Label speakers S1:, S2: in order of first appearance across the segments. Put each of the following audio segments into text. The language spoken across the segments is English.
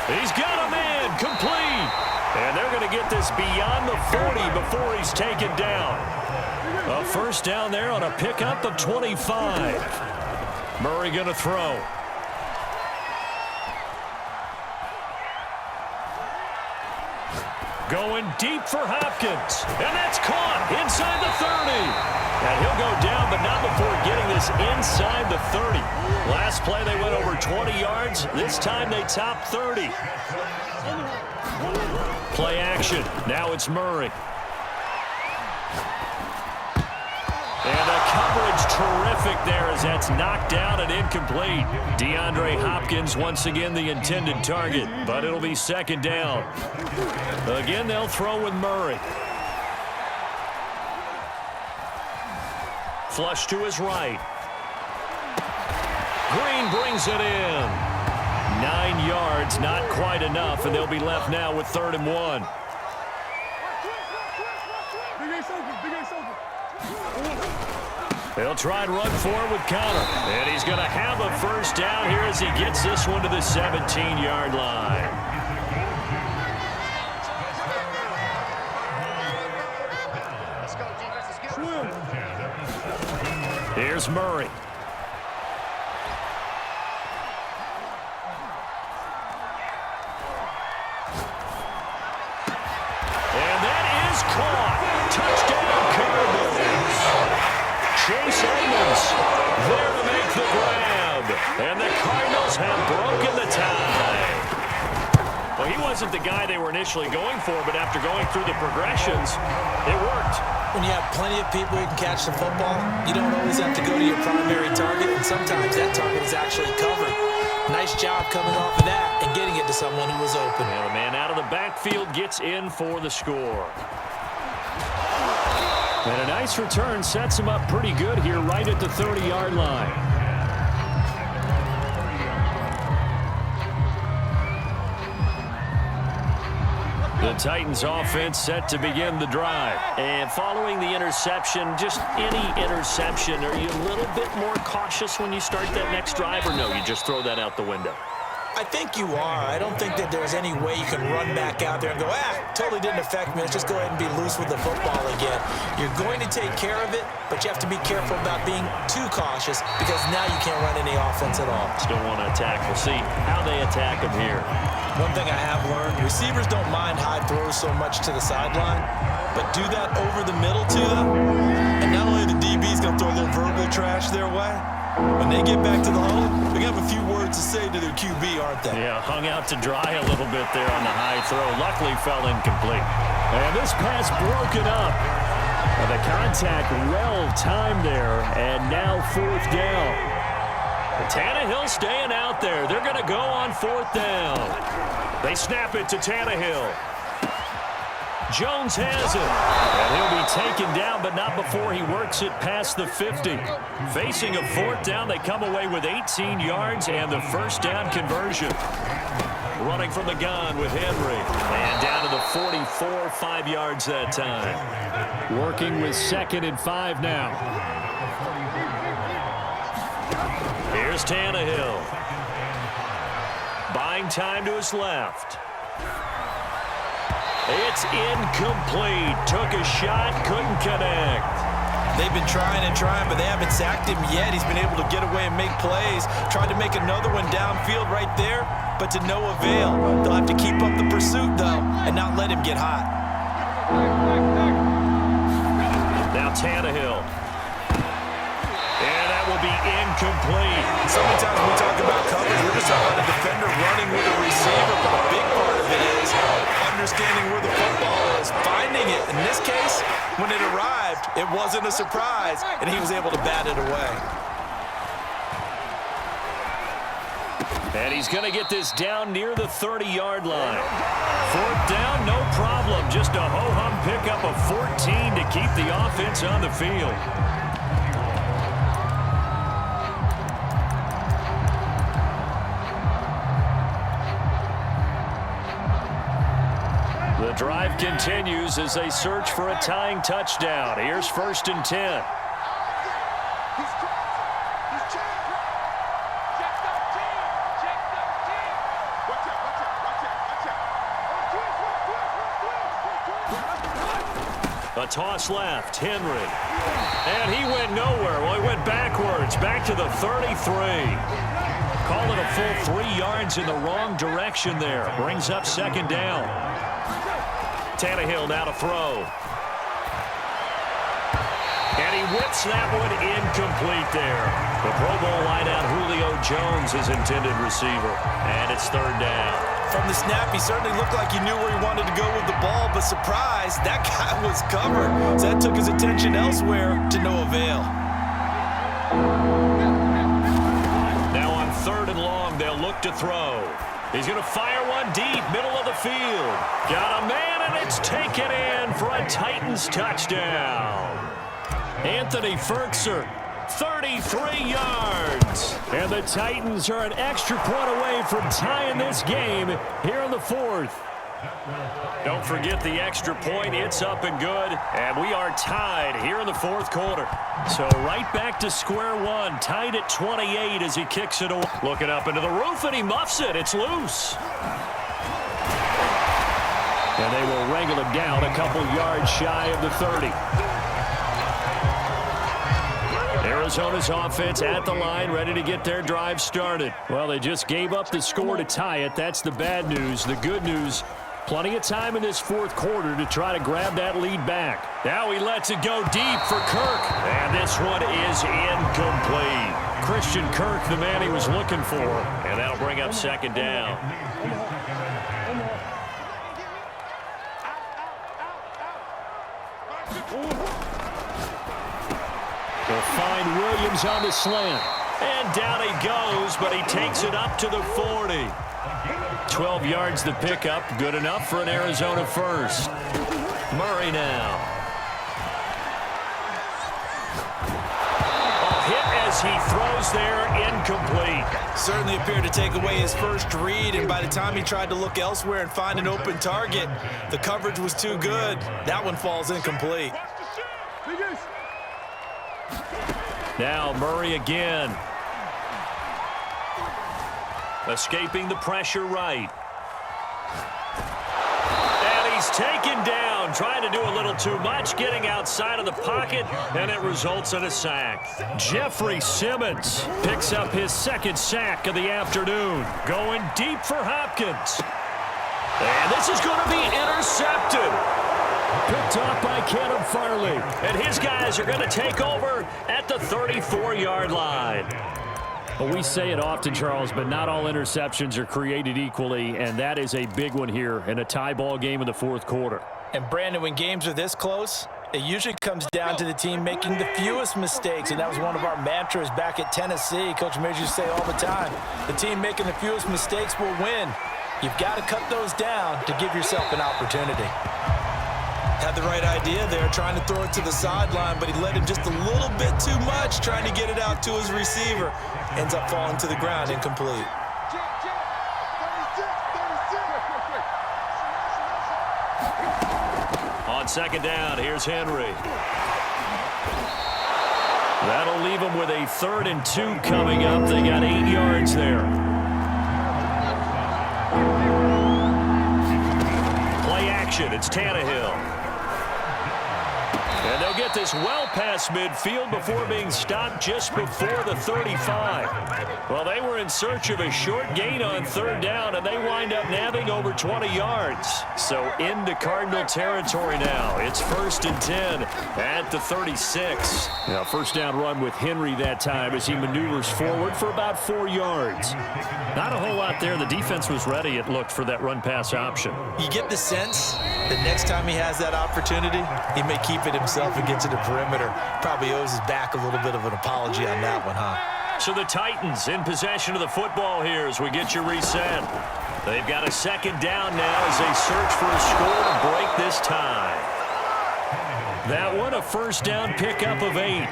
S1: He's got him in, complete. And they're going to get this beyond the 40 before he's taken down. A first down there on a pickup of 25. Murray going to throw. Going deep for Hopkins. And that's caught inside the 30. And he'll go down, but not before getting this inside the 30. Last play, they went over 20 yards. This time, they topped 30. Play action. Now it's Murray. And the coverage terrific there as that's knocked down and incomplete. DeAndre Hopkins once again the intended target, but it'll be second down. Again, they'll throw with Murray. Flush to his right. Green brings it in. 9 yards, not quite enough, and they'll be left now with 3rd and 1. They'll try and run forward with Connor. And he's going to have a first down here as he gets this one to the 17-yard line. Here's Murray. And that is caught. Touchdown, Cardinals. Chase Edmonds there to make the grab. And the Cardinals have broken the tie. Well, he wasn't the guy they were initially going for, but after going through the progressions, it worked.
S2: When you have plenty of people who can catch the football, you don't always have to go to your primary target, and sometimes that target is actually covered. Nice job coming off of that and getting it to someone who was open.
S1: And the man out of the backfield gets in for the score. And a nice return sets him up pretty good here right at the 30-yard line. The Titans offense set to begin the drive. And following the interception, just any interception, are you a little bit more cautious when you start that next drive, or no, you just throw that out the window?
S2: I think you are. I don't think that there's any way you can run back out there and go, totally didn't affect me. Let's just go ahead and be loose with the football again. You're going to take care of it, but you have to be careful about being too cautious because now you can't run any offense at all.
S1: Still want to attack. We'll see how they attack them here.
S2: One thing I have learned, receivers don't mind high throws so much to the sideline, but do that over the middle to them, and not only the DB's going to throw a little verbal trash their way, when they get back to the huddle, they have a few words to say to their QB, aren't they?
S1: Yeah, hung out to dry a little bit there on the high throw. Luckily fell incomplete. And this pass broken up. And the contact well timed there, and now 4th down. Tannehill staying out there. They're going to go on 4th down. They snap it to Tannehill. Jones has it. And he'll be taken down, but not before he works it past the 50. Facing a 4th down, they come away with 18 yards and the first down conversion. Running from the gun with Henry. And down to the 44, 5 yards that time. Working with 2nd and 5 now. Here's Tannehill. Buying time to his left. It's incomplete. Took a shot, couldn't connect.
S2: They've been trying and trying, but they haven't sacked him yet. He's been able to get away and make plays. Tried to make another one downfield right there, but to no avail. They'll have to keep up the pursuit, though, and not let him get hot.
S1: Now Tannehill. And that will be incomplete.
S2: So many times when we talk about coverage, we're just talking about a defender running with a receiver, but a big part of it is understanding where the football is, finding it. In this case, when it arrived, it wasn't a surprise, and he was able to bat it away.
S1: And he's going to get this down near the 30-yard line. 4th down, no problem. Just a ho-hum pickup of 14 to keep the offense on the field. The drive continues as they search for a tying touchdown. Here's 1st and 10. A toss left, Henry. And he went nowhere. Well, he went backwards, back to the 33. Call it a full 3 yards in the wrong direction there. Brings up second down. Tannehill now to throw. And he whips that one incomplete there. The Pro Bowl wideout Julio Jones is intended receiver. And it's third down.
S2: From the snap, he certainly looked like he knew where he wanted to go with the ball, but surprise, that guy was covered. So that took his attention elsewhere to no avail.
S1: Now on third and long, they'll look to throw. He's going to fire one deep, middle of the field. Got a man, and it's taken in for a Titans touchdown. Anthony Ferkser, 33 yards. And the Titans are an extra point away from tying this game here in the fourth. Don't forget the extra point. It's up and good. And we are tied here in the fourth quarter. So right back to square one. Tied at 28 as he kicks it away. Looking up into the roof, and he muffs it. It's loose. And they will wrangle him down a couple yards shy of the 30. Arizona's offense at the line, ready to get their drive started. Well, they just gave up the score to tie it. That's the bad news. The good news, plenty of time in this fourth quarter to try to grab that lead back. Now he lets it go deep for Kirk. And this one is incomplete. Christian Kirk, the man he was looking for. And that'll bring up second down. They'll find Williams on the slant. And down he goes, but he takes it up to the 40. 12 yards the pickup. Good enough for an Arizona first. Murray now. A hit as he throws there, incomplete.
S2: Certainly appeared to take away his first read, and by the time he tried to look elsewhere and find an open target, the coverage was too good. That one falls incomplete.
S1: Now Murray again. Escaping the pressure right. And he's taken down, trying to do a little too much, getting outside of the pocket, and it results in a sack. Jeffrey Simmons picks up his second sack of the afternoon, going deep for Hopkins. And this is going to be intercepted. Picked off by Cannon Farley. And his guys are going to take over at the 34-yard line. Well, we say it often, Charles, but not all interceptions are created equally, and that is a big one here in a tie ball game in the fourth quarter.
S2: And, Brandon, when games are this close, it usually comes down to the team making the fewest mistakes, and that was one of our mantras back at Tennessee. Coach Major used to say all the time, the team making the fewest mistakes will win. You've got to cut those down to give yourself an opportunity. Had the right idea there, trying to throw it to the sideline, but he let him just a little bit too much, trying to get it out to his receiver. Ends up falling to the ground, incomplete.
S1: On second down, here's Henry. That'll leave him with a 3rd and 2 coming up. They got 8 yards there. Play action, it's Tannehill. And they'll get this well past midfield before being stopped just before the 35. Well, they were in search of a short gain on 3rd down, and they wind up nabbing over 20 yards. So into Cardinal territory now. It's 1st and 10 at the 36. Now, first down run with Henry that time as he maneuvers forward for about 4 yards. Not a whole lot there. The defense was ready, it looked, for that run-pass option.
S2: You get the sense that next time he has that opportunity, he may keep it himself and get to the perimeter. Probably owes his back a little bit of an apology on that one, huh?
S1: So the Titans in possession of the football here as we get you reset. They've got a second down now as they search for a score to break this tie. That one a first down pickup of 8.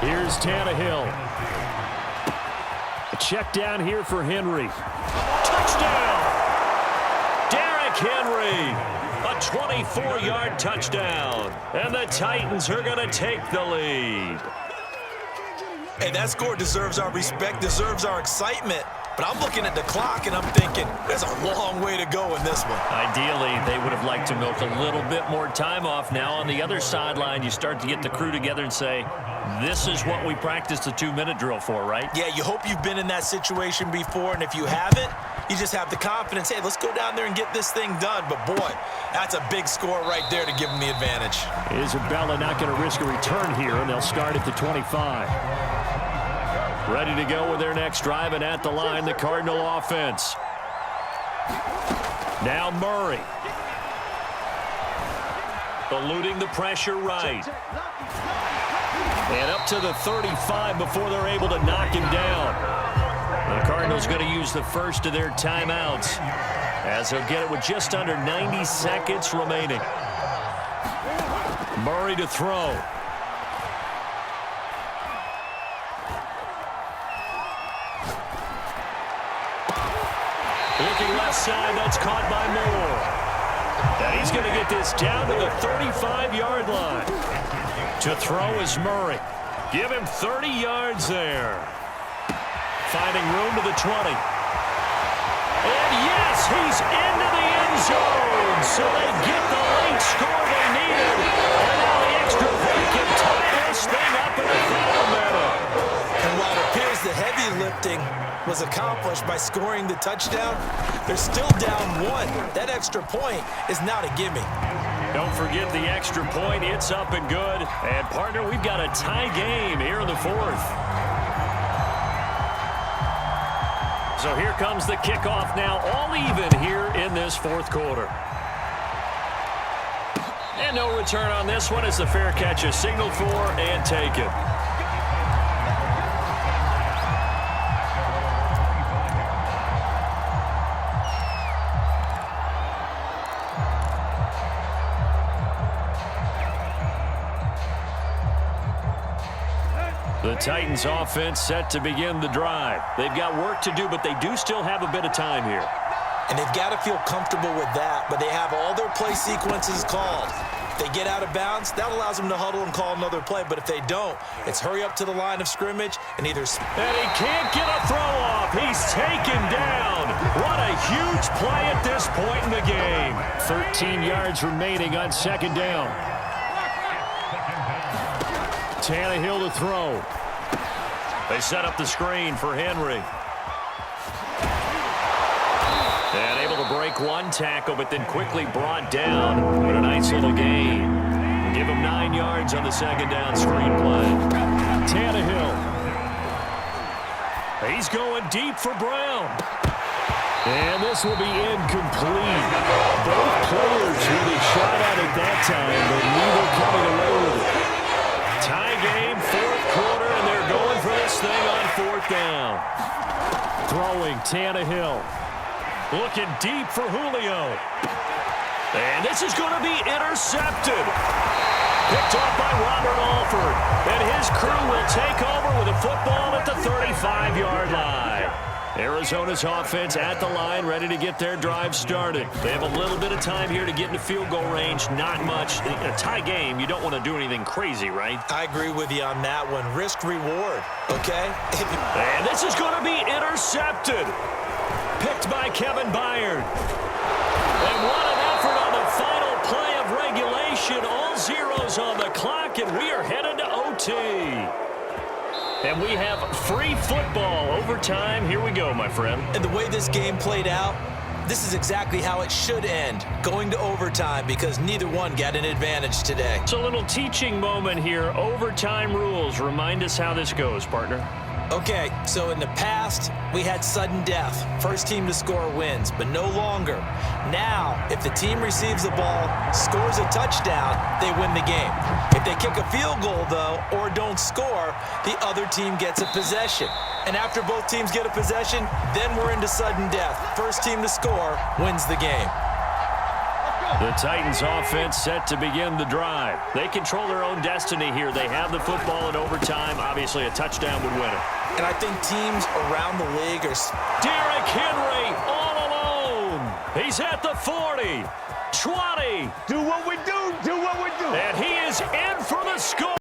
S1: Here's Tannehill. A check down here for Henry. Touchdown! Derrick Henry. A 24-yard touchdown. And the Titans are going to take the lead.
S2: Hey, that score deserves our respect, deserves our excitement. But I'm looking at the clock, and I'm thinking, there's a long way to go in this one.
S1: Ideally, they would have liked to milk a little bit more time off. Now on the other sideline, you start to get the crew together and say, this is what we practiced the 2-minute drill for, right?
S2: Yeah, you hope you've been in that situation before, and if you haven't, you just have the confidence, hey, let's go down there and get this thing done. But, boy, that's a big score right there to give them the advantage.
S1: Isabella not going to risk a return here, and they'll start at the 25. Ready to go with their next drive, and at the line, the Cardinal offense. Now Murray. Eluding the pressure right. And up to the 35 before they're able to knock him down. The Cardinals going to use the first of their timeouts, as they'll get it with just under 90 seconds remaining. Murray to throw. Looking left side, that's caught by Moore. And he's going to get this down to the 35-yard line. To throw is Murray. Give him 30 yards there. Finding room to the 20. And yes, he's into the end zone. So they get the late score they needed. And now the extra point can tie this thing up in the final minute.
S2: And while it appears the heavy lifting was accomplished by scoring the touchdown, they're still down 1. That extra point is not a gimme.
S1: Don't forget the extra point. It's up and good. And, partner, we've got a tie game here in the 4th. So here comes the kickoff now, all even here in this 4th quarter. And no return on this one as the fair catch is signaled for and taken. The Titans offense set to begin the drive. They've got work to do, but they do still have a bit of time here.
S2: And they've got to feel comfortable with that, but they have all their play sequences called. If they get out of bounds, that allows them to huddle and call another play. But if they don't, it's hurry up to the line of scrimmage and either...
S1: And he can't get a throw off. He's taken down. What a huge play at this point in the game. 13 yards remaining on second down. Tannehill to throw. They set up the screen for Henry. And able to break one tackle, but then quickly brought down. But a nice little gain. Give him 9 yards on the second down screen play. Tannehill. He's going deep for Brown. And this will be incomplete. Both players really shot at it that time, but neither coming away with it. Tie game, 4th quarter, and they're going for this thing on 4th down. Throwing Tannehill. Looking deep for Julio. And this is going to be intercepted. Picked off by Robert Alford. And his crew will take over with a football at the 35-yard line. Arizona's offense at the line, ready to get their drive started. They have a little bit of time here to get into field goal range. Not much. In a tie game, you don't want to do anything crazy, right?
S2: I agree with you on that one. Risk reward, okay?
S1: And this is going to be intercepted. Picked by Kevin Byard. And what an effort on the final play of regulation. All zeros on the clock, and we are headed to OT. And we have free football overtime. Here we go, my friend.
S2: And the way this game played out, this is exactly how it should end, going to overtime, because neither one got an advantage today.
S1: It's a little teaching moment here. Overtime rules. Remind us how this goes, partner.
S2: Okay, so in the past, we had sudden death. First team to score wins, but no longer. Now, if the team receives the ball, scores a touchdown, they win the game. If they kick a field goal, though, or don't score, the other team gets a possession. And after both teams get a possession, then we're into sudden death. First team to score wins the game.
S1: The Titans offense set to begin the drive. They control their own destiny here. They have the football in overtime. Obviously, a touchdown would win it.
S2: And I think teams around the league are...
S1: Derrick Henry all alone. He's at the 40, 20.
S3: Do what we do. Do what we do.
S1: And he is in for the score.